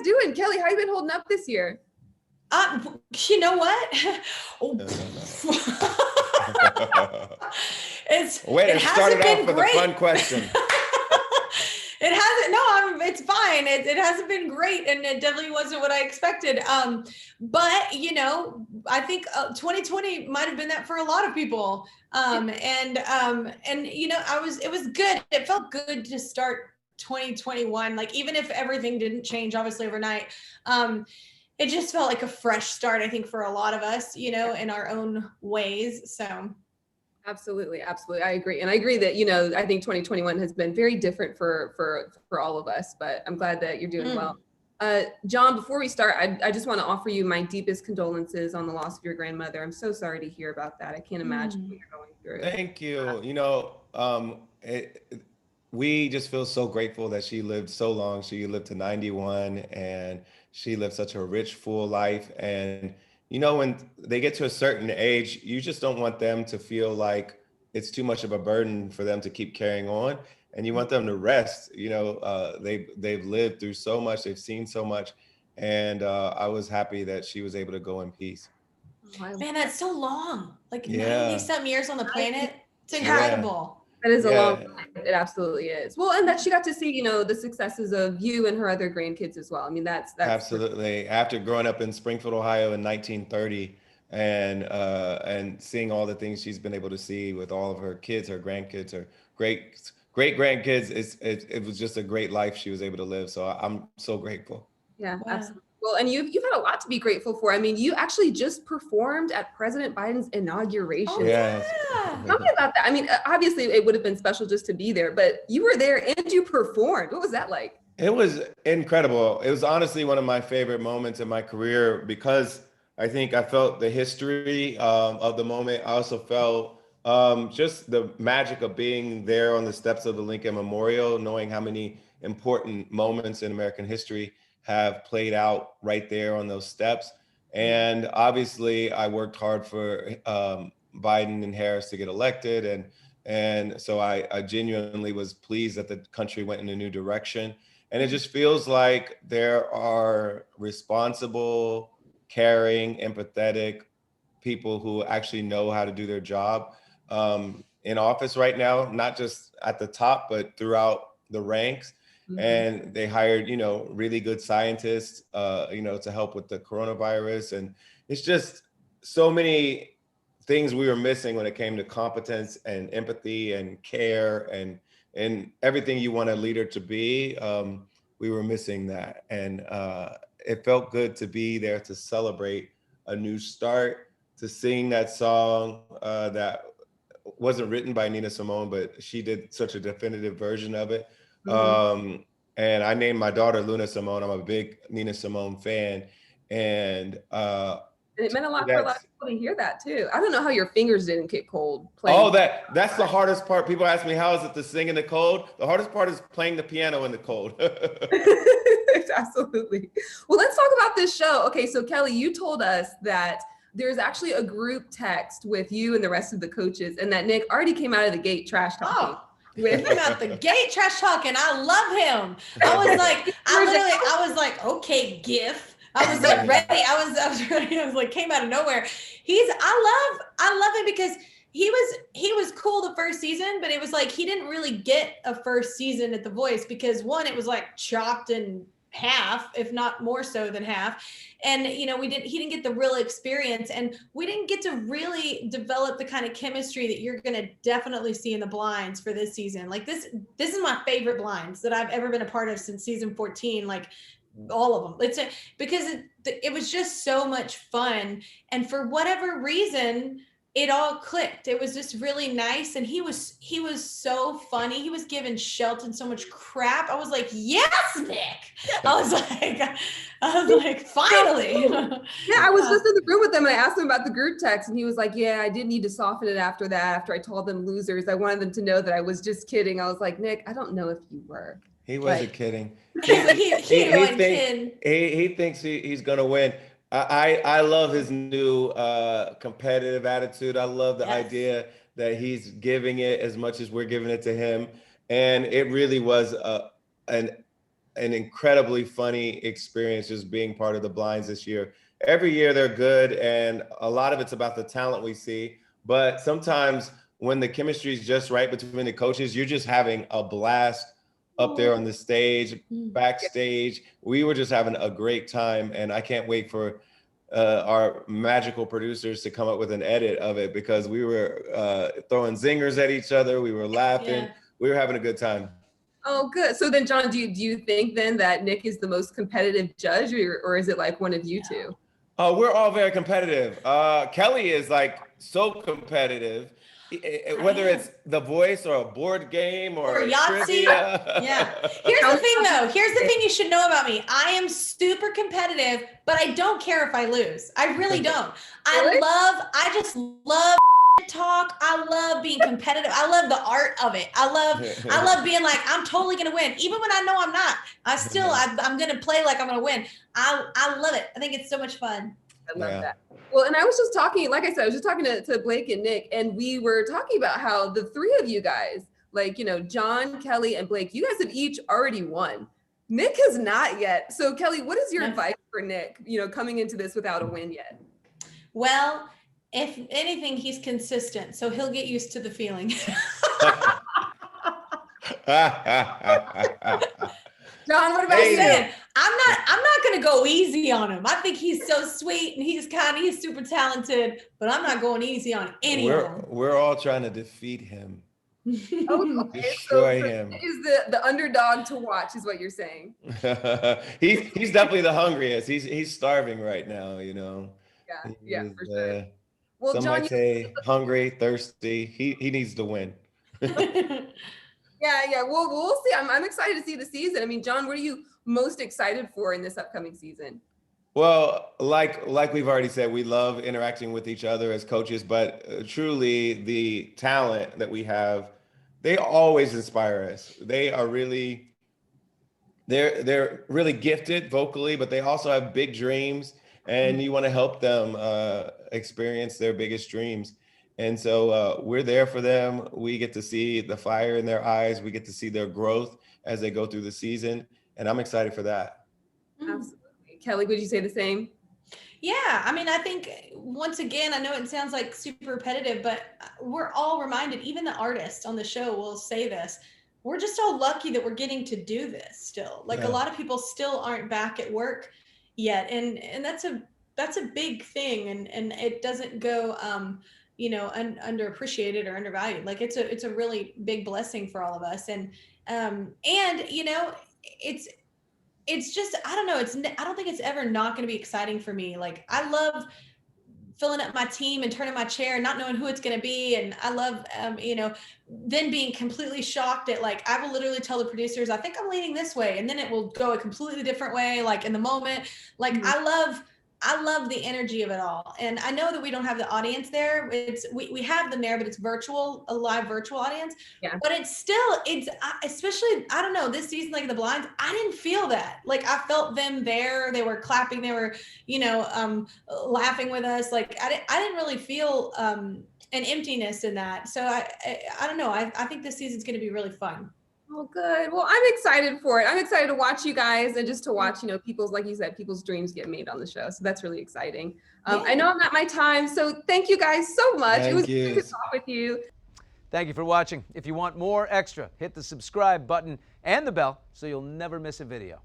doing? Kelly, how you been holding up this year? You know what? It started off with a fun question. It hasn't. No, it's fine. It hasn't been great, and it definitely wasn't what I expected. But I think 2020 might have been that for a lot of people. It was good. It felt good to start 2021. Like, even if everything didn't change, obviously overnight, it just felt like a fresh start. I think for a lot of us, in our own ways. So. Absolutely. I agree. And I agree that, I think 2021 has been very different for all of us, but I'm glad that you're doing well. John, before we start, I just want to offer you my deepest condolences on the loss of your grandmother. I'm so sorry to hear about that. I can't imagine what you're going through. Thank you. We just feel so grateful that she lived so long. She lived to 91 and she lived such a rich, full life. And when they get to a certain age, you just don't want them to feel like it's too much of a burden for them to keep carrying on. And you want them to rest. They've lived through so much, they've seen so much. And I was happy that she was able to go in peace. Man, that's so long. Like 90-something years on the planet. It's incredible. That is a long time. It absolutely is. Well, and that she got to see, the successes of you and her other grandkids as well. I mean, that's absolutely. After growing up in Springfield, Ohio in 1930 and seeing all the things she's been able to see with all of her kids, her grandkids, her great grandkids, it was just a great life she was able to live. So I'm so grateful. Yeah, absolutely. Well, and you've had a lot to be grateful for. I mean, you actually just performed at President Biden's inauguration. Oh, yes. Tell me about that. I mean, obviously it would have been special just to be there, but you were there and you performed. What was that like? It was incredible. It was honestly one of my favorite moments in my career because I think I felt the history of the moment. I also felt just the magic of being there on the steps of the Lincoln Memorial, knowing how many important moments in American history have played out right there on those steps. And obviously I worked hard for Biden and Harris to get elected. And so I genuinely was pleased that the country went in a new direction. And it just feels like there are responsible, caring, empathetic people who actually know how to do their job in office right now, not just at the top, but throughout the ranks. Mm-hmm. And they hired, really good scientists, to help with the coronavirus. And it's just so many things we were missing when it came to competence and empathy and care and everything you want a leader to be. We were missing that. And it felt good to be there to celebrate a new start, to sing that song that wasn't written by Nina Simone, but she did such a definitive version of it. Mm-hmm. And I named my daughter Luna Simone. I'm a big Nina Simone fan. And it meant a lot for a lot of people to hear that too. I don't know how your fingers didn't get cold playing. Oh, that's the hardest part. People ask me, how is it to sing in the cold? The hardest part is playing the piano in the cold. Absolutely. Well, let's talk about this show. Okay, so Kelly, you told us that there's actually a group text with you and the rest of the coaches, and that Nick already came out of the gate trash talking. With him out the gate trash talking. I love him. I was like, okay, GIF. I was like ready. I was ready. I was like, came out of nowhere. I love him because he was cool the first season, but it was like he didn't really get a first season at The Voice because one, it was like chopped in half, if not more so than half. And, he didn't get the real experience, and we didn't get to really develop the kind of chemistry that you're going to definitely see in the blinds for this season. Like this is my favorite blinds that I've ever been a part of since season 14. Like all of them. Because it was just so much fun. And for whatever reason, it all clicked. It was just really nice. And he was so funny. He was giving Shelton so much crap. I was like, yes, Nick. I was like, finally. Yeah, I was just in the room with him and I asked him about the group text and he was like, yeah, I did need to soften it after that. After I told them losers, I wanted them to know that I was just kidding. I was like, Nick, I don't know if you were. He wasn't kidding. He thinks he's going to win. I love his new competitive attitude. I love the idea that he's giving it as much as we're giving it to him. And it really was an an incredibly funny experience just being part of the Blinds this year. Every year they're good, and a lot of it's about the talent we see. But sometimes when the chemistry is just right between the coaches, you're just having a blast up there on the stage, backstage. We were just having a great time, and I can't wait for our magical producers to come up with an edit of it, because we were throwing zingers at each other. We were laughing. We were having a good time. Oh, good. So then, John, do you think then that Nick is the most competitive judge, or is it like one of you two? Oh, we're all very competitive. Kelly is like so competitive, whether it's The Voice or a board game or Yahtzee. trivia. Yeah. Here's the thing, though. Here's the thing you should know about me. I am super competitive, but I don't care if I lose. I really don't. I just love talk. I love being competitive. I love the art of it. I love being like, I'm totally gonna win, even when I know I'm not. I'm gonna play like I'm gonna win. I love it. I think it's so much fun. I love that. Well, and I was just talking, like I said, I was just talking to Blake and Nick, and we were talking about how the three of you guys, like, you know, John, Kelly, and Blake, you guys have each already won. Nick has not yet. So Kelly, what is your advice for Nick, you know, coming into this without a win yet? Well, if anything, he's consistent, so he'll get used to the feeling. John, what about you? I'm not gonna go easy on him. I think he's so sweet and he's super talented, but I'm not going easy on any of them. We're all trying to defeat him. Okay, destroy him. Is the underdog to watch, is what you're saying? He's definitely the hungriest. He's starving right now, you know. Yeah, for sure. Well, some John, might say hungry, thirsty. He needs to win. Yeah. Well, we'll see. I'm excited to see the season. I mean, John, what are you most excited for in this upcoming season? Well, like we've already said, we love interacting with each other as coaches, but truly the talent that we have, they always inspire us. They're really gifted vocally, but they also have big dreams, and you want to help them experience their biggest dreams. And so we're there for them. We get to see the fire in their eyes. We get to see their growth as they go through the season. And I'm excited for that. Absolutely. Kelly, would you say the same? Yeah, I mean, I think once again, I know it sounds like super repetitive, but we're all reminded, even the artists on the show will say this, we're just all lucky that we're getting to do this still. Like a lot of people still aren't back at work yet. And that's a big thing. And it doesn't go, underappreciated or undervalued. Like it's a really big blessing for all of us. And you know, it's just, I don't know. I don't think it's ever not going to be exciting for me. Like I love filling up my team and turning my chair and not knowing who it's going to be. And I love, then being completely shocked at, like, I will literally tell the producers, I think I'm leaning this way. And then it will go a completely different way. Like in the moment, like I love the energy of it all. And I know that we don't have the audience there. We have them there, but it's virtual, a live virtual audience. Yeah. But it's especially, I don't know, this season, like the Blinds, I didn't feel that. Like I felt them there. They were clapping. They were, laughing with us. Like I didn't really feel an emptiness in that. So I don't know. I think this season's going to be really fun. Oh, good. Well, I'm excited for it. I'm excited to watch you guys and just to watch, people's, like you said, people's dreams get made on the show. So that's really exciting. I know I'm at my time. So thank you guys so much. It was great to talk with you. Thank you for watching. If you want more extra, hit the subscribe button and the bell so you'll never miss a video.